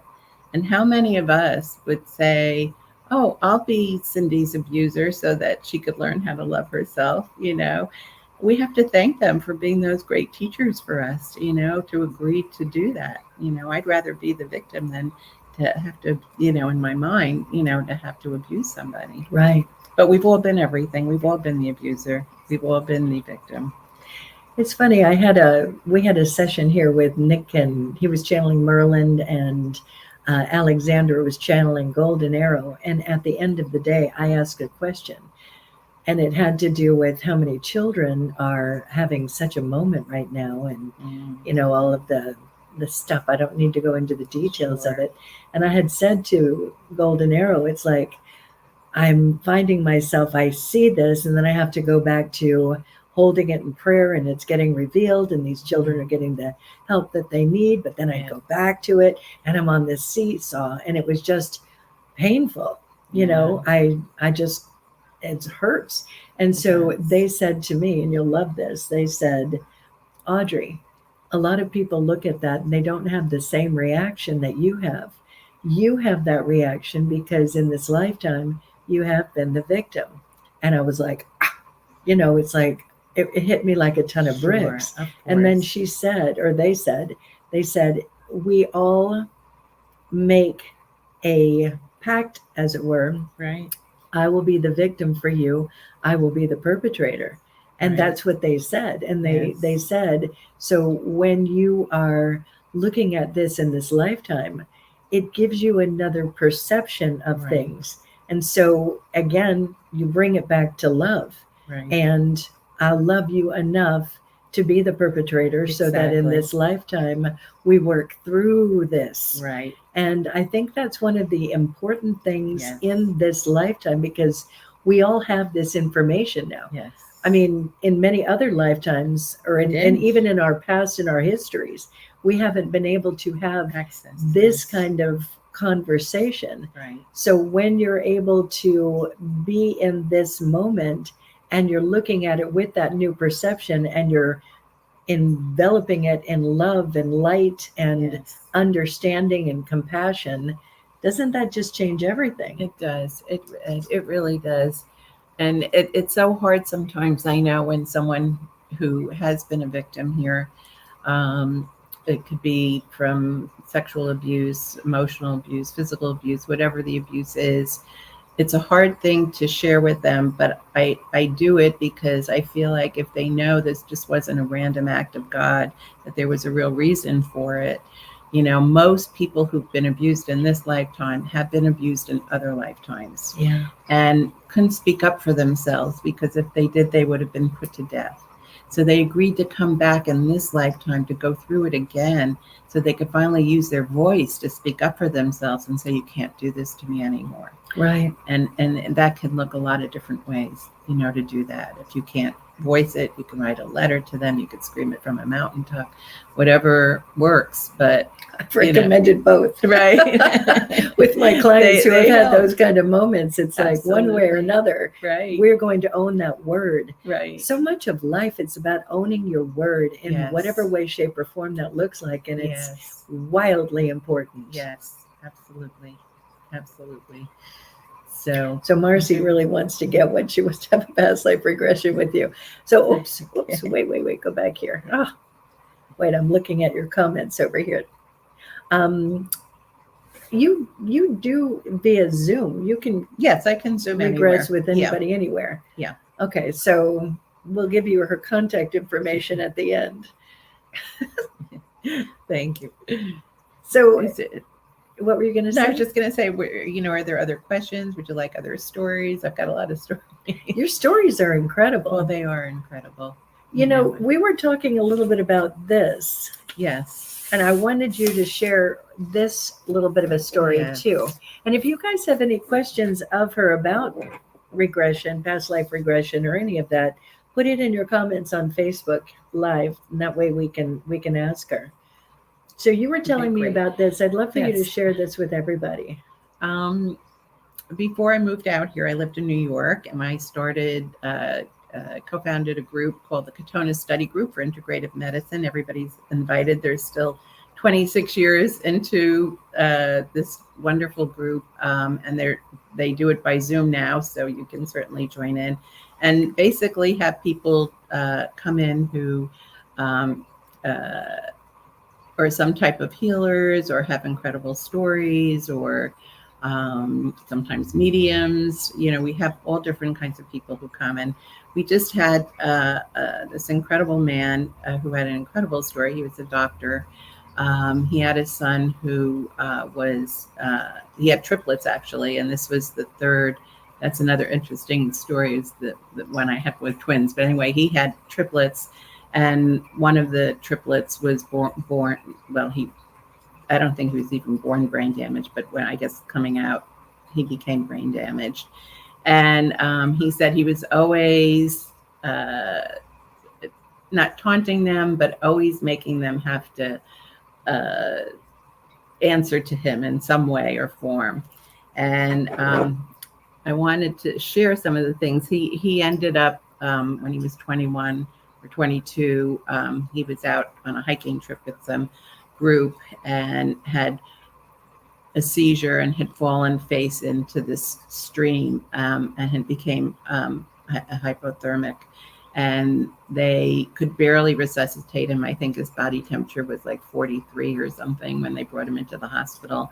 And how many of us would say, oh, I'll be Cindy's abuser so that she could learn how to love herself? We have to thank them for being those great teachers for us, to agree to do that. I'd rather be the victim than to have to, in my mind, to have to abuse somebody. Right. But we've all been everything. We've all been the abuser. We've all been the victim. It's funny. We had a session here with Nick, and he was channeling Merlin, and Alexander was channeling Golden Arrow. And at the end of the day, I asked a question, and it had to do with how many children are having such a moment right now, and all of the stuff. I don't need to go into the details of it. And I had said to Golden Arrow, it's like I'm finding myself, I see this, and then I have to go back to holding it in prayer, and it's getting revealed, and these children are getting the help that they need. But then I go back to it, and I'm on this seesaw, and it was just painful. I just, it hurts. And so they said to me, and you'll love this, they said, Audrey, a lot of people look at that and they don't have the same reaction that you have. You have that reaction because in this lifetime, you have been the victim. And I was like, it's like, it hit me like a ton of bricks. And then she said, or they said, we all make a pact, as it were. Right. I will be the victim for you. I will be the perpetrator. And that's what they said. And they said, so when you are looking at this in this lifetime, it gives you another perception of things. And so again, you bring it back to love. Right. And I love you enough to be the perpetrator so that in this lifetime, we work through this. Right. And I think that's one of the important things in this lifetime, because we all have this information now. Yes. I mean, in many other lifetimes, and even in our past, in our histories, we haven't been able to have this kind of conversation. Right. So when you're able to be in this moment and you're looking at it with that new perception, and you're enveloping it in love and light and Yes. understanding and compassion, doesn't that just change everything? It does. It really does. And it's so hard sometimes, I know, when someone who has been a victim here, it could be from sexual abuse, emotional abuse, physical abuse, whatever the abuse is. It's a hard thing to share with them, but I do it because I feel like if they know this just wasn't a random act of God, that there was a real reason for it. You know, most people who've been abused in this lifetime have been abused in other lifetimes. Yeah. And couldn't speak up for themselves, because if they did, they would have been put to death. So they agreed to come back in this lifetime to go through it again, so they could finally use their voice to speak up for themselves and say, you can't do this to me anymore. Right. And that can look a lot of different ways, you know, to do that. If you can't voice it, you can write a letter to them, you could scream it from a mountaintop, whatever works. But I've recommended both. Right. With my clients who have had help. those kind of moments, it's like one way or another, Right. we're going to own that word. Right. So much of life, it's about owning your word in Yes. whatever way, shape, or form that looks like. And it's Yes. wildly important. Yes, absolutely. Absolutely. So So Marcy really wants to get what she wants to have a past life regression with you. So, oops, wait, go back here. Oh, wait, I'm looking at your comments over here. You do via Zoom. You can yes, I can Zoom regress anywhere. with anybody anywhere. Yeah. Okay, so we'll give you her contact information at the end. Thank you. So Is it, what were you going to say? I was just going to say, are there other questions? Would you like other stories? I've got a lot of stories. Your stories are incredible. Well, they are incredible. You know, we were talking a little bit about this. Yes. And I wanted you to share this little bit of a story too. And if you guys have any questions of her about regression, past life regression, or any of that, put it in your comments on Facebook Live, and that way we can ask her. So you were telling me about this. I'd love for you to share this with everybody. Before I moved out here, I lived in New York, and I started co-founded a group called the Katona Study Group for Integrative Medicine. Everybody's invited. There's still 26 years into this wonderful group, and they do it by Zoom now, so you can certainly join in, and basically have people come in who are some type of healers or have incredible stories, or sometimes mediums. You know, we have all different kinds of people who come. And we just had this incredible man who had an incredible story. He was a doctor. He had a son who he had triplets, actually, and this was the third. That's another interesting story, is the one I had with twins. But anyway, he had triplets, and one of the triplets was born well, I don't think he was even born brain damaged, but when, I guess, coming out, he became brain damaged. And he said he was always not taunting them, but always making them have to answer to him in some way or form. And I wanted to share some of the things. He ended up, when he was 21 or 22, he was out on a hiking trip with some group and had a seizure and had fallen face into this stream, and had became hypothermic, and they could barely resuscitate him. I think his body temperature was like 43 or something when they brought him into the hospital.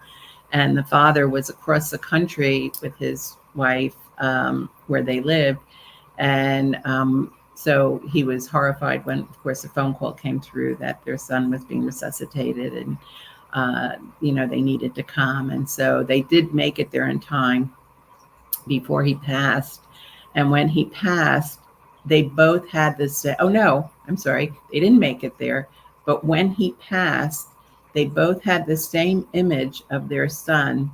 And the father was across the country with his wife, where they lived. And so he was horrified when, of course, a phone call came through that their son was being resuscitated, and they needed to come. And so they did make it there in time before he passed. And when he passed, they both had this, oh no, I'm sorry, they didn't make it there. But when he passed, they both had the same image of their son.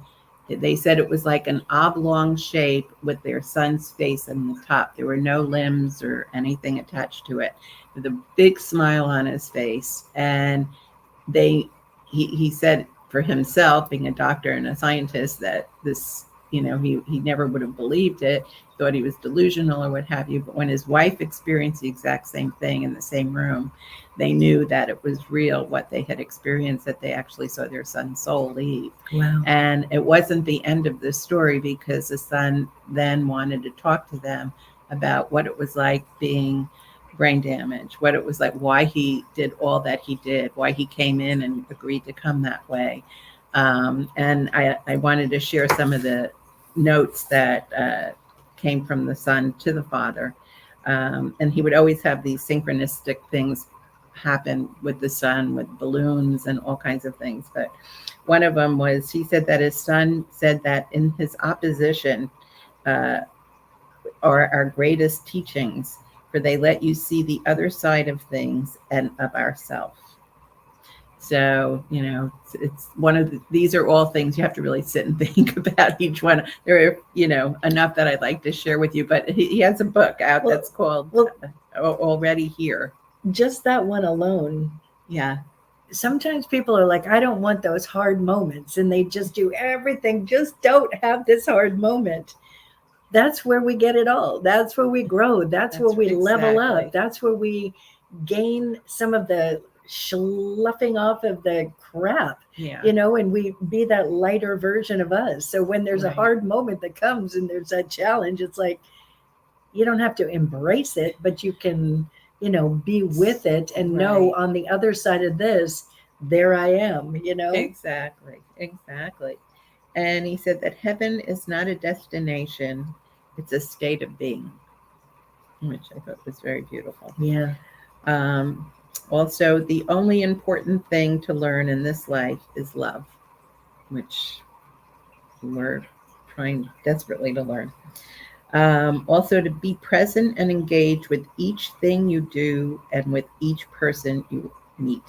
They said it was like an oblong shape with their son's face on the top. There were no limbs or anything attached to it, with a big smile on his face. And he said for himself, being a doctor and a scientist, that this he never would have believed it, thought he was delusional or what have you. But when his wife experienced the exact same thing in the same room, they knew that it was real, what they had experienced, that they actually saw their son's soul leave. Wow. And it wasn't the end of the story, because the son then wanted to talk to them about what it was like being brain damaged, what it was like, why he did all that he did, why he came in and agreed to come that way. And I wanted to share some of the notes that came from the son to the father. And he would always have these synchronistic things happen with the son, with balloons and all kinds of things. But one of them was, he said that his son said that in his opposition are our greatest teachings, for they let you see the other side of things and of ourselves. So, it's one of these are all things you have to really sit and think about each one. There are, enough that I'd like to share with you, but he has a book out that's called Already Here. Just that one alone. Yeah. Sometimes people are like, I don't want those hard moments, and they just do everything. Just don't have this hard moment. That's where we get it all. That's where we grow. That's where we level up. That's where we gain some of the sloughing off of the crap, and we be that lighter version of us. So when there's a hard moment that comes and there's that challenge, it's like, you don't have to embrace it, but you can, be with it and know on the other side of this, there I am, Exactly. And he said that heaven is not a destination, it's a state of being, which I thought was very beautiful. Yeah. Also, the only important thing to learn in this life is love, which we're trying desperately to learn. Also, to be present and engage with each thing you do and with each person you meet.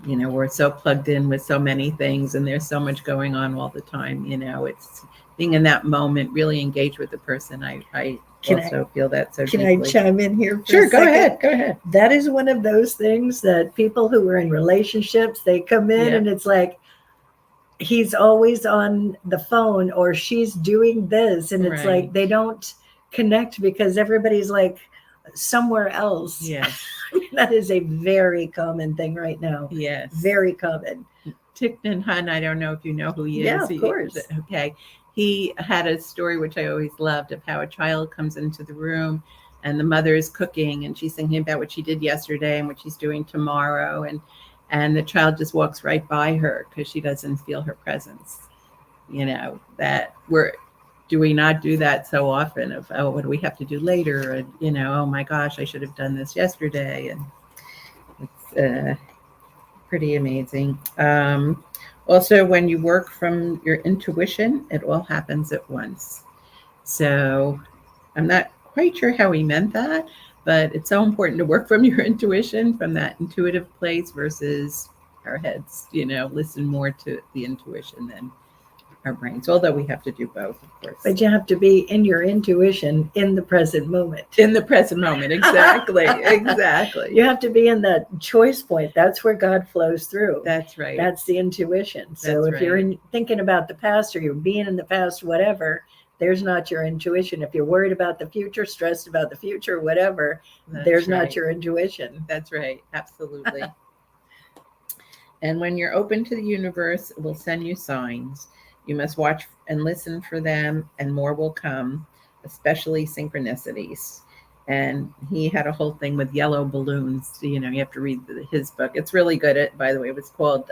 We're so plugged in with so many things, and there's so much going on all the time. It's being in that moment, really engage with the person. I feel that so deeply. Can I chime in here? Sure, go ahead. That is one of those things that people who are in relationships, they come in and it's like, he's always on the phone or she's doing this. And it's like, they don't connect because everybody's like somewhere else. Yes. That is a very common thing right now. Yes. Very common. Thich Nhat Hanh, I don't know if you know who he is. Yeah, of course. Okay. He had a story, which I always loved, of how a child comes into the room and the mother is cooking and she's thinking about what she did yesterday and what she's doing tomorrow. And the child just walks right by her because she doesn't feel her presence. Do we not do that so often of, oh, what do we have to do later? And, oh my gosh, I should have done this yesterday. And it's pretty amazing. Also, when you work from your intuition, it all happens at once. So I'm not quite sure how he meant that, but it's so important to work from your intuition, from that intuitive place versus our heads, listen more to the intuition than our brains, although we have to do both, of course. But you have to be in your intuition in the present moment. In the present moment, exactly. Exactly. You have to be in that choice point. That's where God flows through. That's right. That's the intuition. So if you're thinking about the past or you're being in the past, whatever, there's not your intuition. If you're worried about the future, stressed about the future, whatever, there's not your intuition. That's right. Absolutely. And when you're open to the universe, it will send you signs. You must watch and listen for them, and more will come, especially synchronicities. And he had a whole thing with yellow balloons. You have to read his book. It's really good. By the way, it was called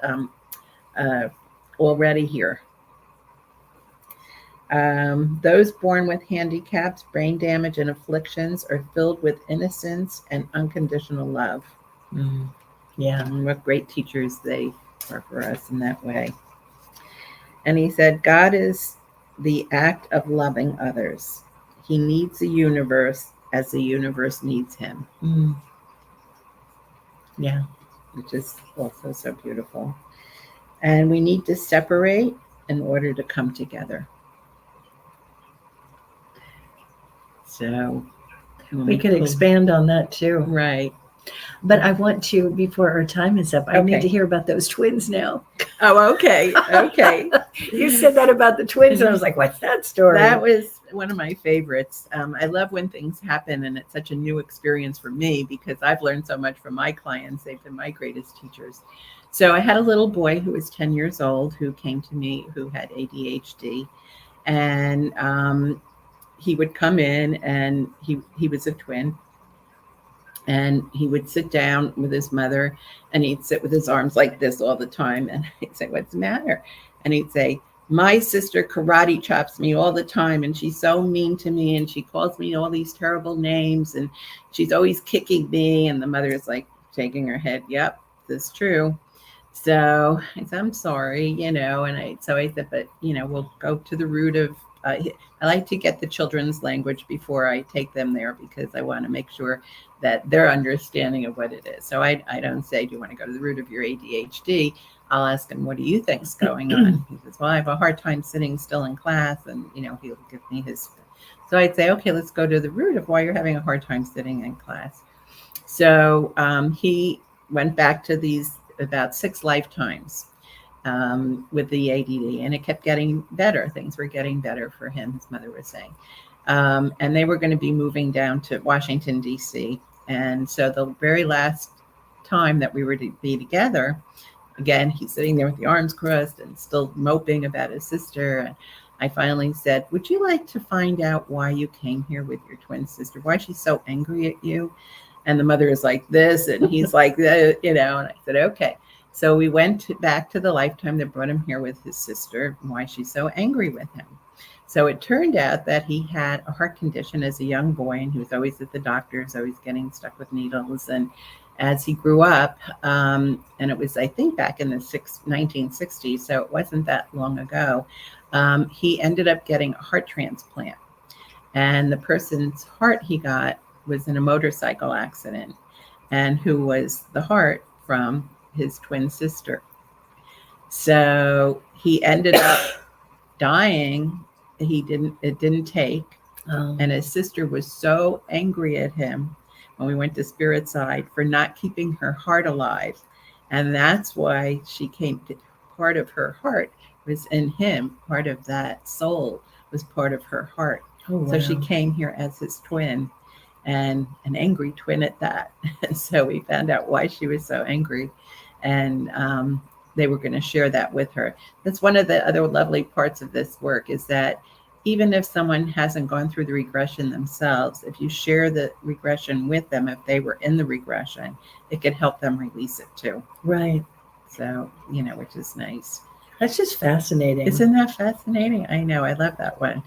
Already Here. Those born with handicaps, brain damage, and afflictions are filled with innocence and unconditional love. Mm. Yeah. And what great teachers they are for us in that way. And he said, God is the act of loving others. He needs the universe as the universe needs him. Mm. Yeah. Which is also so beautiful. And we need to separate in order to come together. So we could expand on that too. Right. But I want to, before our time is up, I need to hear about those twins now. Oh, okay. Okay. You said that about the twins, and I was like, what's that story? That was one of my favorites. I love when things happen, and it's such a new experience for me because I've learned so much from my clients. They've been my greatest teachers. So I had a little boy who was 10 years old who came to me who had ADHD, and he would come in, and he was a twin, and he would sit down with his mother, and he'd sit with his arms like this all the time, and I'd say, what's the matter? And he'd say, my sister karate chops me all the time, and she's so mean to me, and she calls me all these terrible names, and she's always kicking me. And the mother is like shaking her head, yep, this is true. So I said, I'm sorry, and I said, but we'll go to the root of I like to get the children's language before I take them there, because I want to make sure that their understanding of what it is. So I don't say, do you want to go to the root of your ADHD? I'll ask him, what do you think's going on? He says, well, I have a hard time sitting still in class, and he'll give me his. So I'd say, okay, let's go to the root of why you're having a hard time sitting in class. So he went back to these about 6 lifetimes with the ADD, and it kept getting better. Things were getting better for him, his mother was saying. And they were going to be moving down to Washington, D.C. And so the very last time that we were to be together, again, he's sitting there with the arms crossed and still moping about his sister. And I finally said, would you like to find out why you came here with your twin sister? Why she's so angry at you? And the mother is like this, and he's like that, and I said, okay. So we went back to the lifetime that brought him here with his sister, and why she's so angry with him. So it turned out that he had a heart condition as a young boy, and he was always at the doctor's, always getting stuck with needles. And as he grew up, and it was, I think, back in the 1960s, so it wasn't that long ago, he ended up getting a heart transplant. And the person's heart he got was in a motorcycle accident, and who was the heart from his twin sister. So he ended up dying. It didn't take. And his sister was so angry at him when we went to Spirit Side for not keeping her heart alive. And that's why she came to, part of her heart was in him. Part of that soul was part of her heart. Oh, wow. So she came here as his twin, and an angry twin at that. And so we found out why she was so angry. And they were going to share that with her. That's one of the other lovely parts of this work, is that even if someone hasn't gone through the regression themselves, if you share the regression with them, if they were in the regression, it could help them release it too. Right. So, which is nice. That's just fascinating. Isn't that fascinating? I know. I love that one.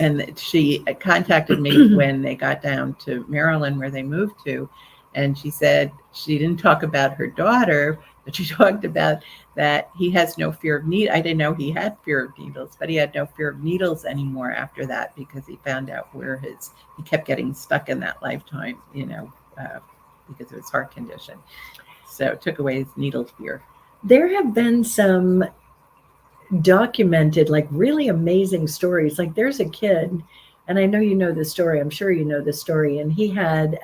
And she contacted me when they got down to Maryland, where they moved to. And she said she didn't talk about her daughter, but she talked about that he has no fear of needles. I didn't know he had fear of needles, but he had no fear of needles anymore after that, because he found out where he kept getting stuck in that lifetime, because of his heart condition. So it took away his needle fear. There have been some documented, like, really amazing stories. Like, there's a kid, and I know you know the story. I'm sure you know the story. And he had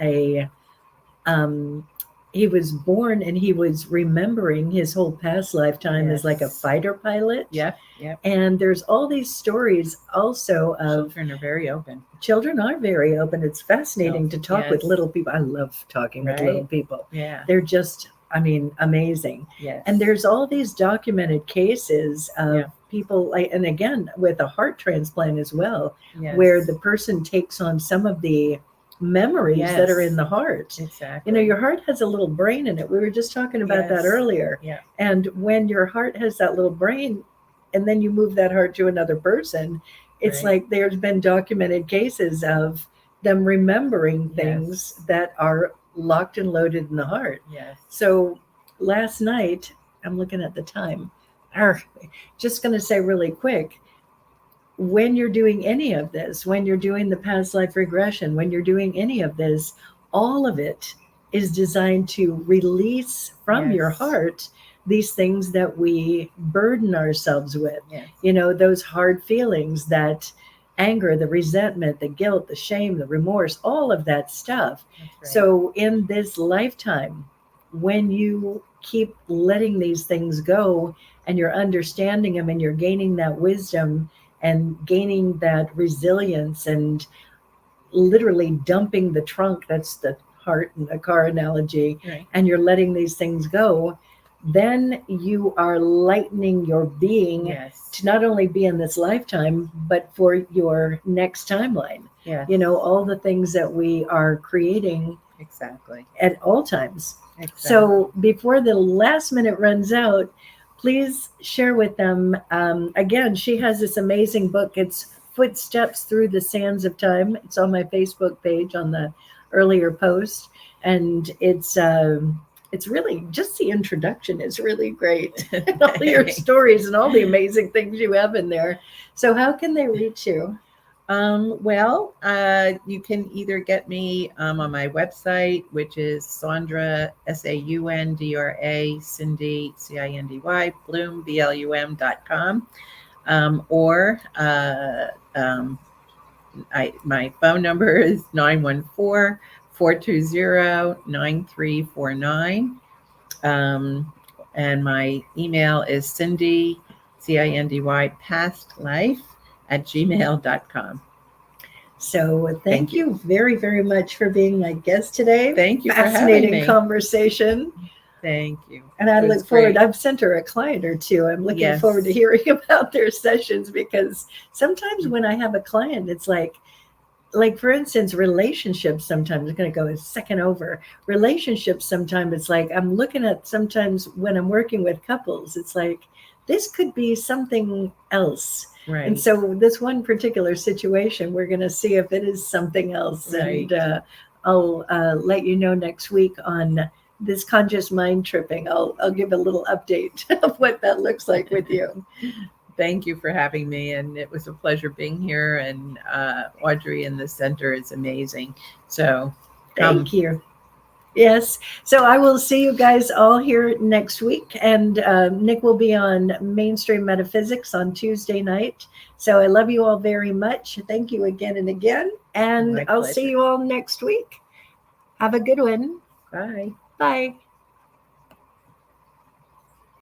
he was born, and he was remembering his whole past lifetime as like a fighter pilot. Yeah. And there's all these stories also of children are very open. Children are very open. It's fascinating to talk with little people. I love talking with little people. Yeah. They're just, amazing. Yes. And there's all these documented cases of people, and again, with a heart transplant as well, where the person takes on some of the memories that are in the heart. Exactly. Your heart has a little brain in it. We were just talking about that earlier. Yeah. And when your heart has that little brain, and then you move that heart to another person, it's like there's been documented cases of them remembering things that are locked and loaded in the heart. Yes. So last night, I'm looking at the time, just going to say really quick, when you're doing any of this, when you're doing the past life regression, when you're doing any of this, all of it is designed to release from your heart these things that we burden ourselves with. Yes. Those hard feelings, that anger, the resentment, the guilt, the shame, the remorse, all of that stuff. That's right. So in this lifetime, when you keep letting these things go and you're understanding them and you're gaining that wisdom and gaining that resilience and literally dumping the trunk, that's the heart in the car analogy, Right. and you're letting these things go, then you are lightening your being Yes. to not only be in this lifetime, but for your next timeline. Yes. All the things that we are creating Exactly. at all times. Exactly. So before the last minute runs out, please share with them. Again, she has this amazing book. It's Footsteps Through the Sands of Time. It's on my Facebook page on the earlier post. And it's really just the introduction is really great. And all your stories and all the amazing things you have in there. So how can they reach you? Well, you can either get me on my website, which is Saundra, Saundra, Cindy, Cindy, Blum, Blum.com, or my phone number is 914-420-9349. And my email is Cindy, Cindy, pastlife@gmail.com. So thank you very, very much for being my guest today. Thank you for having Fascinating me. conversation. Thank you. And I It was look forward, great. I've sent her a client or two. I'm looking Yes. forward to hearing about their sessions, because sometimes when I have a client, it's like for instance, relationships, sometimes I'm going to go a second over. Relationships, sometimes it's like I'm looking at, sometimes when I'm working with couples, it's like this could be something else. Right. And so this one particular situation, we're going to see if it is something else. Right. And I'll let you know next week on this conscious mind tripping. I'll give a little update of what that looks like with you. Thank you for having me, and it was a pleasure being here. And Audrey in the center is amazing. So thank you. Yes. So I will see you guys all here next week. And Nick will be on Mainstream Metaphysics on Tuesday night. So I love you all very much. Thank you again and again. And I'll see you all next week. Have a good one. Bye. Bye.